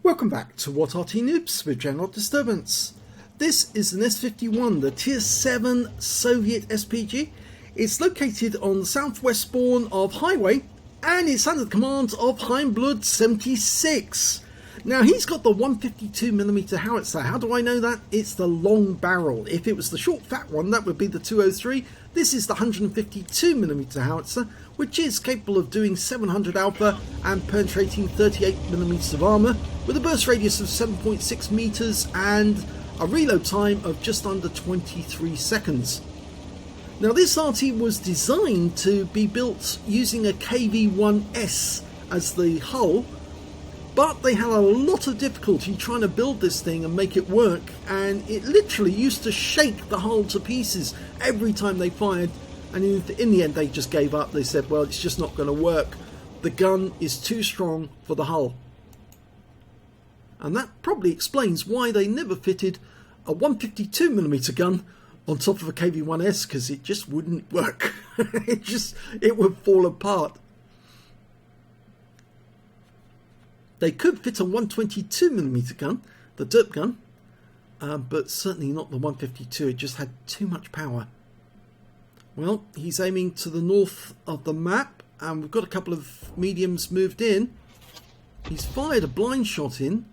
Welcome back to What Arty Noobs with General Disturbance. This is an S-51, the Tier 7 Soviet SPG. It's located on the southwest spawn of Highway and it's under the command of Heimblood 76. Now he's got the 152mm howitzer. How do I know that? It's the long barrel. If it was the short fat one, that would be the 203. This is the 152mm howitzer, which is capable of doing 700 alpha and penetrating 38mm of armour, with a burst radius of 7.6 meters and a reload time of just under 23 seconds. Now this Arty was designed to be built using a KV-1S as the hull, but they had a lot of difficulty trying to build this thing and make it work, and it literally used to shake the hull to pieces every time they fired, and in the end they just gave up. They said, well, it's just not going to work. The gun is too strong for the hull. And that probably explains why they never fitted a 152mm gun on top of a KV-1S, because it just wouldn't work. it would fall apart. They could fit a 122mm gun, the derp gun, but certainly not the 152. It just had too much power. Well, he's aiming to the north of the map, and we've got a couple of mediums moved in. He's fired a blind shot in.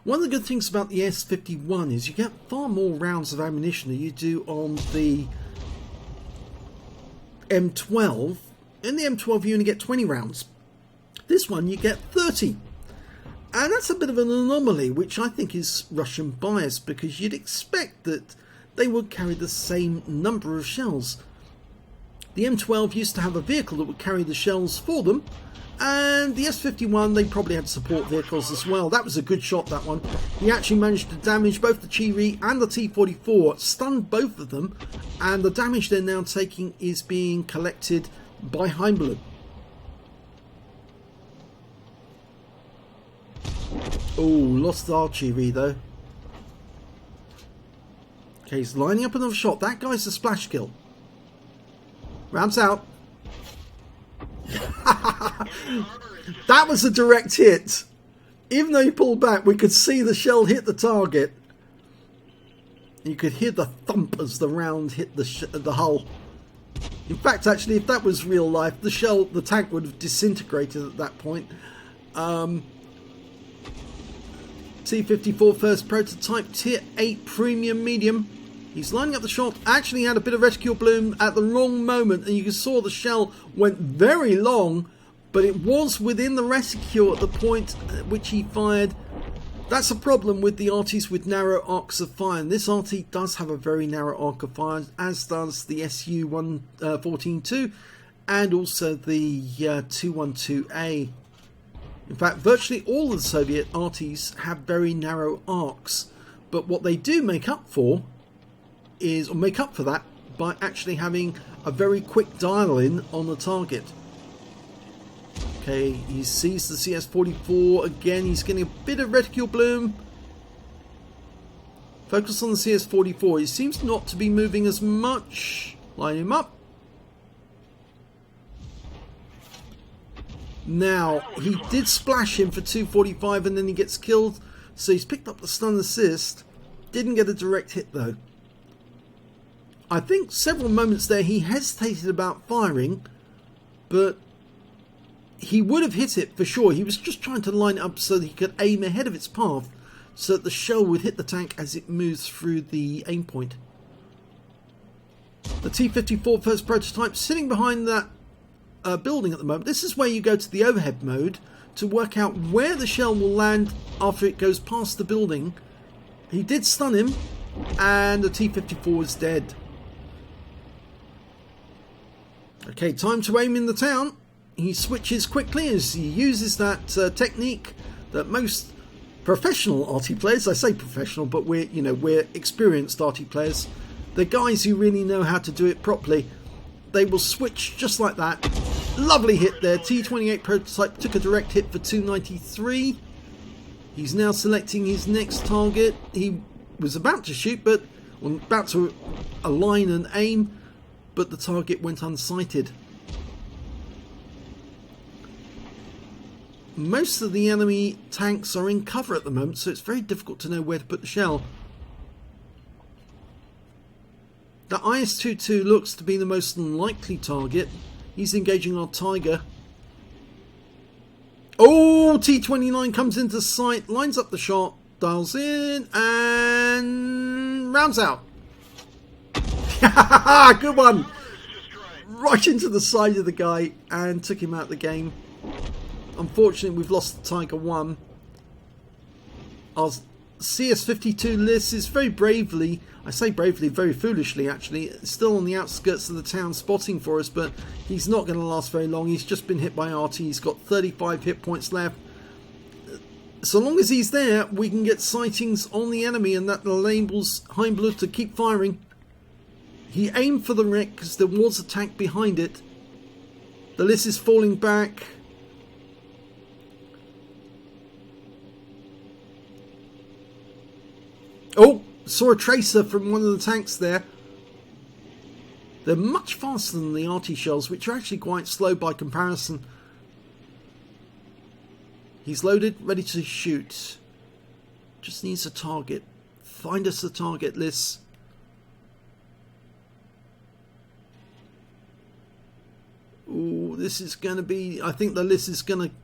One of the good things about the S-51 is you get far more rounds of ammunition than you do on the M12. In the M12 you only get 20 rounds. This one you get 30. And that's a bit of an anomaly, which I think is Russian bias, because you'd expect that they would carry the same number of shells. The M12 used to have a vehicle that would carry the shells for them, and the S-51, they probably had support vehicles as well. That was a good shot, that one. He actually managed to damage both the Chiri and the T-44, stunned both of them, and the damage they're now taking is being collected by Heimblood. Oh, lost our Chiri though. Okay, he's lining up another shot. That guy's a splash kill. Ramps out. That was a direct hit. Even though he pulled back, we could see the shell hit the target. You could hear the thump as the round hit the hull. In fact, actually, if that was real life, the tank would have disintegrated at that point. T-54 first prototype, Tier 8 premium medium. He's lining up the shot. Actually had a bit of reticule bloom at the wrong moment, and you saw the shell went very long, but it was within the reticule at the point at which he fired. That's a problem with the Artys with narrow arcs of fire, and this Arty does have a very narrow arc of fire, as does the SU-114-2 and also the 212A. In fact, virtually all of the Soviet Artys have very narrow arcs, but what they do make up for that by actually having a very quick dial-in on the target. Okay, he sees the CS-44 again. He's getting a bit of reticule bloom. Focus on the CS-44. He seems not to be moving as much. Line him up. Now, he did splash him for 245 and then he gets killed. So he's picked up the stun assist. Didn't get a direct hit though. I think several moments there he hesitated about firing, but he would have hit it for sure. He was just trying to line it up so that he could aim ahead of its path so that the shell would hit the tank as it moves through the aim point. The T-54 first prototype sitting behind that building at the moment. This is where you go to the overhead mode to work out where the shell will land after it goes past the building. He did stun him and the T-54 is dead. Okay, time to aim in the town. He switches quickly as he uses that technique that most professional Arty players, I say professional, but we're experienced Arty players. They're guys who really know how to do it properly. They will switch just like that. Lovely hit there. T-28 prototype took a direct hit for 293. He's now selecting his next target. He was about to shoot, but about to align and aim, but the target went unsighted. Most of the enemy tanks are in cover at the moment, so it's very difficult to know where to put the shell. The IS-22 looks to be the most unlikely target. He's engaging our Tiger. Oh, T-29 comes into sight, lines up the shot, dials in, and rounds out. Good one! Right into the side of the guy and took him out of the game. Unfortunately, we've lost the Tiger 1. Our CS-52 Liss is very bravely, I say bravely, very foolishly actually, still on the outskirts of the town spotting for us, but he's not going to last very long. He's just been hit by Arty. He's got 35 hit points left. So long as he's there, we can get sightings on the enemy, and that enables Heimblood to keep firing. He aimed for the wreck because there was a tank behind it. The Liss is falling back. Oh, saw a tracer from one of the tanks there. They're much faster than the Arty shells, which are actually quite slow by comparison. He's loaded, ready to shoot. Just needs a target. Find us a target, Liss. Ooh, this is going to be... I think the Liss is going to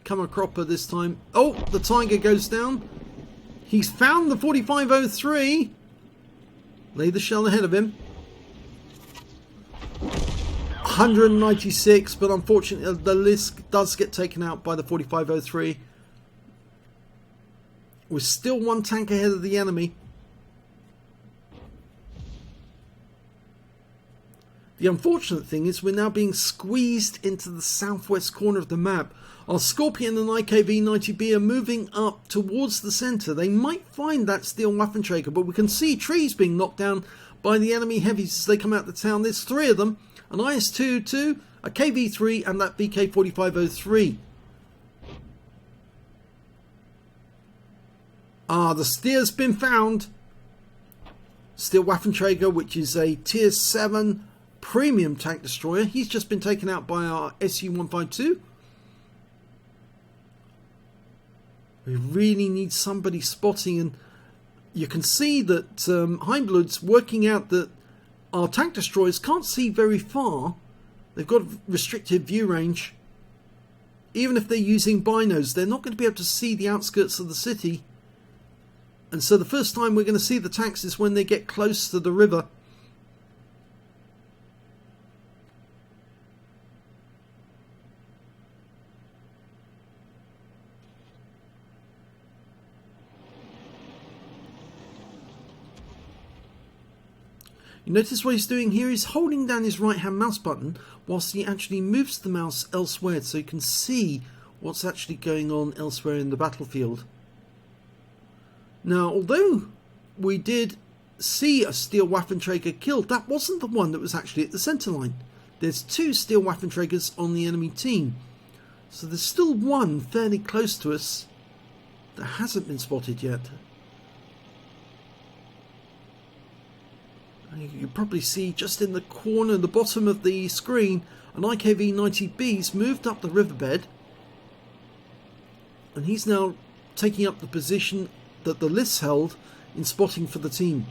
come a cropper this time. Oh, the Tiger goes down. He's found the 4503. Lay the shell ahead of him. 196, but unfortunately the Liss does get taken out by the 4503. We're still one tank ahead of the enemy. The unfortunate thing is we're now being squeezed into the southwest corner of the map. Our Scorpion and IKV-90B are moving up towards the centre. They might find that steel Waffenträger, but we can see trees being knocked down by the enemy heavies as they come out of the town. There's three of them. An IS-22, a KV-3 and that BK-4503. Ah, the steer's been found. Steel Waffenträger, which is a tier 7 premium tank destroyer. He's just been taken out by our Su-152. We really need somebody spotting, and you can see that Heimblood's working out that our tank destroyers can't see very far. They've got restricted view range. Even if they're using binos, they're not going to be able to see the outskirts of the city. And so the first time we're going to see the tanks is when they get close to the river. You notice what he's doing here? He's holding down his right hand mouse button whilst he actually moves the mouse elsewhere, so you can see what's actually going on elsewhere in the battlefield. Now, although we did see a steel Waffenträger killed, that wasn't the one that was actually at the centre line. There's two steel Waffenträgers on the enemy team, so there's still one fairly close to us that hasn't been spotted yet. You can probably see just in the corner, the bottom of the screen, an IKV-90B's moved up the riverbed, and he's now taking up the position that the Liss held in spotting for the team.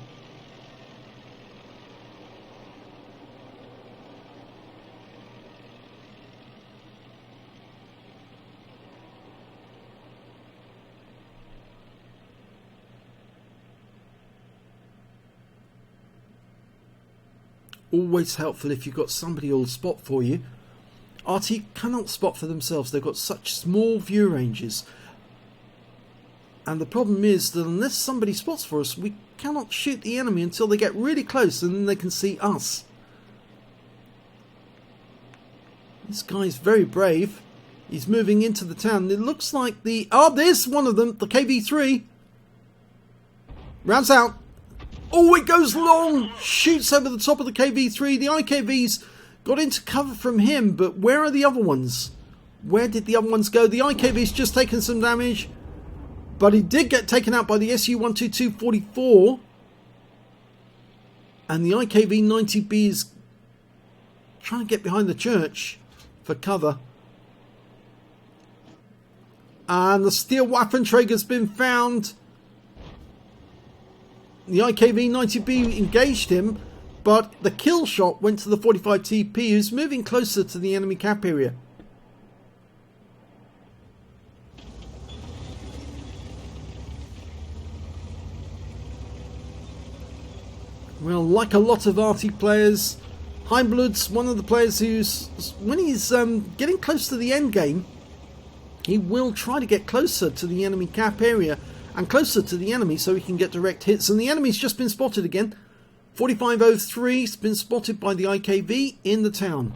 Always helpful if you've got somebody who'll spot for you. Arty cannot spot for themselves. They've got such small view ranges. And the problem is that unless somebody spots for us, we cannot shoot the enemy until they get really close and then they can see us. This guy's very brave. He's moving into the town. It looks like the... Oh, there's one of them, the KV-3. Rounds out. Oh, it goes long! Shoots over the top of the KV-3. The IKV's got into cover from him, but where are the other ones? Where did the other ones go? The IKV's just taken some damage, but he did get taken out by the Su-122-44. And the IKV-90B is trying to get behind the church for cover. And the steel weapon trigger's been found. The IKV-90B engaged him, but the kill shot went to the 45 TP, who's moving closer to the enemy cap area. Well, like a lot of Arty players, Heimblood's one of the players who's, when he's getting close to the end game, he will try to get closer to the enemy cap area and closer to the enemy so he can get direct hits. And the enemy's just been spotted again. 4503's been spotted by the IKV in the town.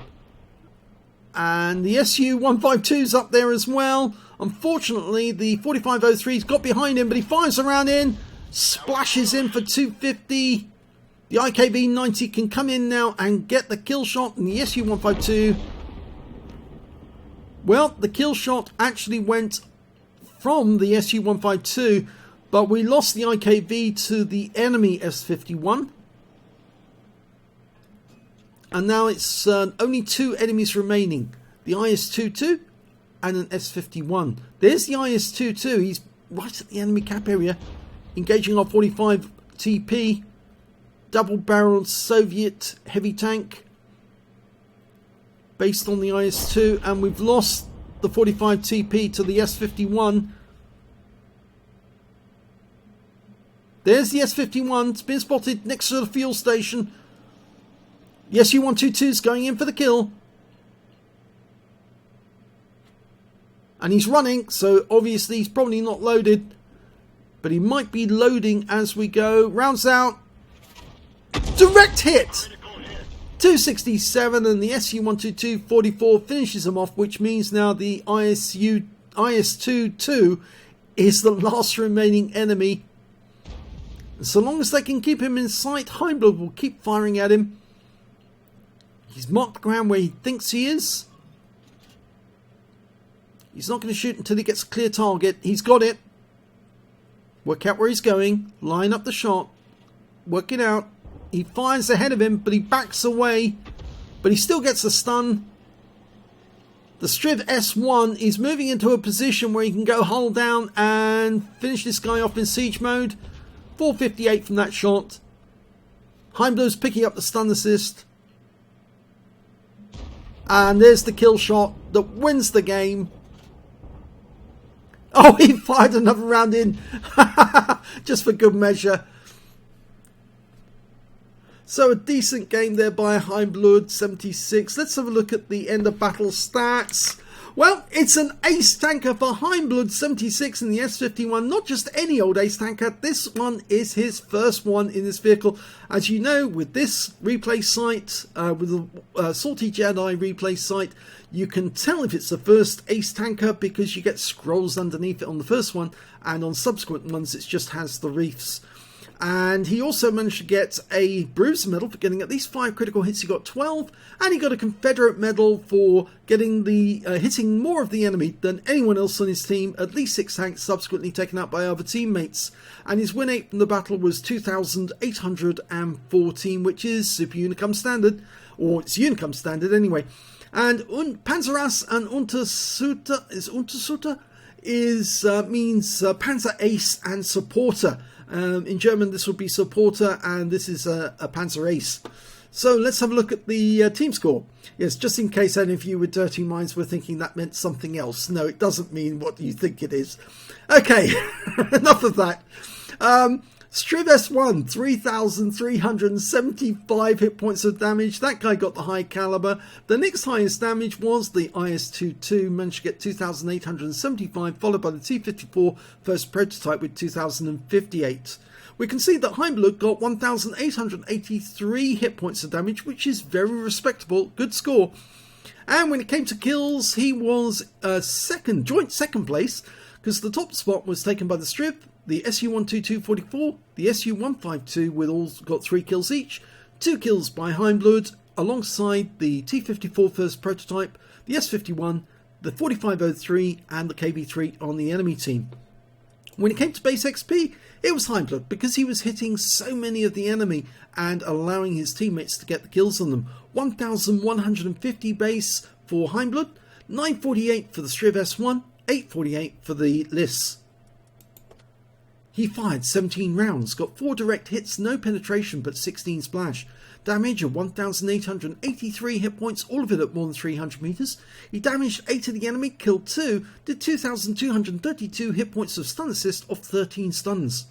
And the SU-152's up there as well. Unfortunately, the 4503's got behind him, but he fires around in, splashes in for 250. The IKV-90 can come in now and get the kill shot, and the SU-152... Well, the kill shot actually went from the SU-152, but we lost the IKV to the enemy S-51. And now it's only two enemies remaining. The IS-22 and an S-51. There's the IS-22. He's right at the enemy cap area, engaging our 45 TP. Double-barreled Soviet heavy tank based on the IS-2, and we've lost the 45 TP to the S-51. There's the S-51. It's been spotted next to the fuel station. The SU-122 is going in for the kill. And he's running, so obviously he's probably not loaded. But he might be loading as we go. Rounds out. Direct hit! 267, and the SU-122 44 finishes him off, which means now the IS-22 is the last remaining enemy. So long as they can keep him in sight, Heimblood will keep firing at him. He's marked the ground where he thinks he is. He's not going to shoot until he gets a clear target. He's got it. Work out where he's going. Line up the shot. Work it out. He fires ahead of him, but he backs away. But he still gets a stun. The Striv S1 is moving into a position where he can go hull down and finish this guy off in siege mode. 458 from that shot. Heimblood's picking up the stun assist. And there's the kill shot that wins the game. Oh, he fired another round in. Just for good measure. So a decent game there by Heimblood, 76. Let's have a look at the end of battle stats. Well, it's an Ace Tanker for Heimblood, 76 in the S-51. Not just any old Ace Tanker. This one is his first one in this vehicle. As you know, with this replay site, with the Salty Jedi replay site, you can tell if it's the first Ace Tanker because you get scrolls underneath it on the first one. And on subsequent ones, it just has the reefs. And he also managed to get a Bruiser medal for getting at least 5 critical hits. He got 12, and he got a Confederate medal for getting the hitting more of the enemy than anyone else on his team. At least 6 tanks subsequently taken out by other teammates. And his win rate from the battle was 2,814, which is Super Unicum Standard, or it's Unicum Standard anyway. And Panzerass and Untersutter means Panzer Ace and Supporter. In German, this would be Supporter, and this is a Panzer Ace. So let's have a look at the team score. Yes, just in case any of you with dirty minds were thinking that meant something else. No, it doesn't mean what you think it is. Okay, enough of that. Striv S1, 3,375 hit points of damage. That guy got the high caliber. The next highest damage was the IS-22, managed to get 2,875, followed by the T-54 first prototype with 2,058. We can see that Heimblood got 1,883 hit points of damage, which is very respectable, good score. And when it came to kills, he was joint second place, because the top spot was taken by the Striv, the SU-122-44, the SU-152 with all got 3 kills each, 2 kills by Heimblood, alongside the T-54 first prototype, the S-51, the 4503 and the KB3 on the enemy team. When it came to base XP, it was Heimblood because he was hitting so many of the enemy and allowing his teammates to get the kills on them. 1,150 base for Heimblood, 948 for the Striv S1, 848 for the lists. He fired 17 rounds, got 4 direct hits, no penetration but 16 splash. Damage of 1,883 hit points, all of it at more than 300 meters. He damaged 8 of the enemy, killed 2, did 2,232 hit points of stun assist off 13 stuns.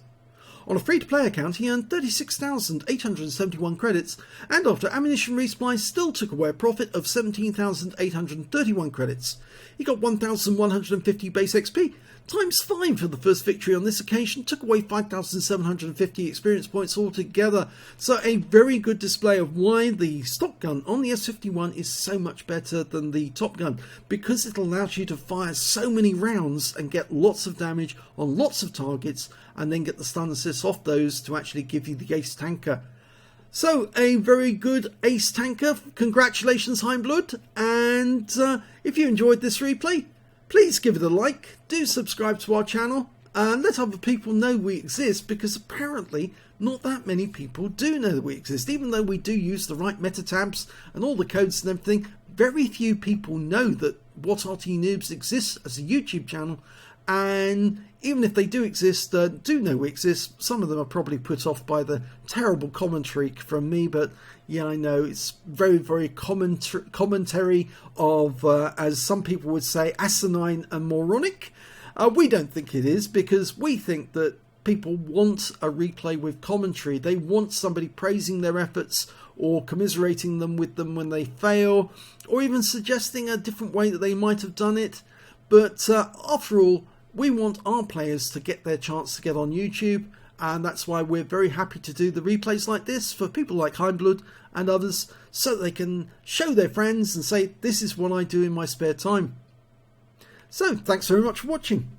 On a free-to-play account, he earned 36,871 credits, and after ammunition resupply, still took away a profit of 17,831 credits. He got 1,150 base XP, times 5 for the first victory on this occasion, took away 5,750 experience points altogether. So a very good display of why the stock gun on the S-51 is so much better than the top gun, because it allows you to fire so many rounds and get lots of damage on lots of targets, and then get the stun assists off those to actually give you the Ace Tanker. So a very good Ace Tanker. Congratulations, Heimblood, and if you enjoyed this replay, please give it a like, do subscribe to our channel, and let other people know we exist, because apparently not that many people do know that we exist. Even though we do use the right meta tabs and all the codes and everything, very few people know that What Arty Noobs exists as a YouTube channel, and even if they do exist, do know we exist, some of them are probably put off by the terrible commentary from me, but yeah, I know it's very, very commentary of, as some people would say, asinine and moronic. We don't think it is, because we think that people want a replay with commentary. They want somebody praising their efforts or commiserating them with them when they fail, or even suggesting a different way that they might have done it. But after all, we want our players to get their chance to get on YouTube, and that's why we're very happy to do the replays like this for people like Heimblood and others, so they can show their friends and say, this is what I do in my spare time. So, thanks very much for watching.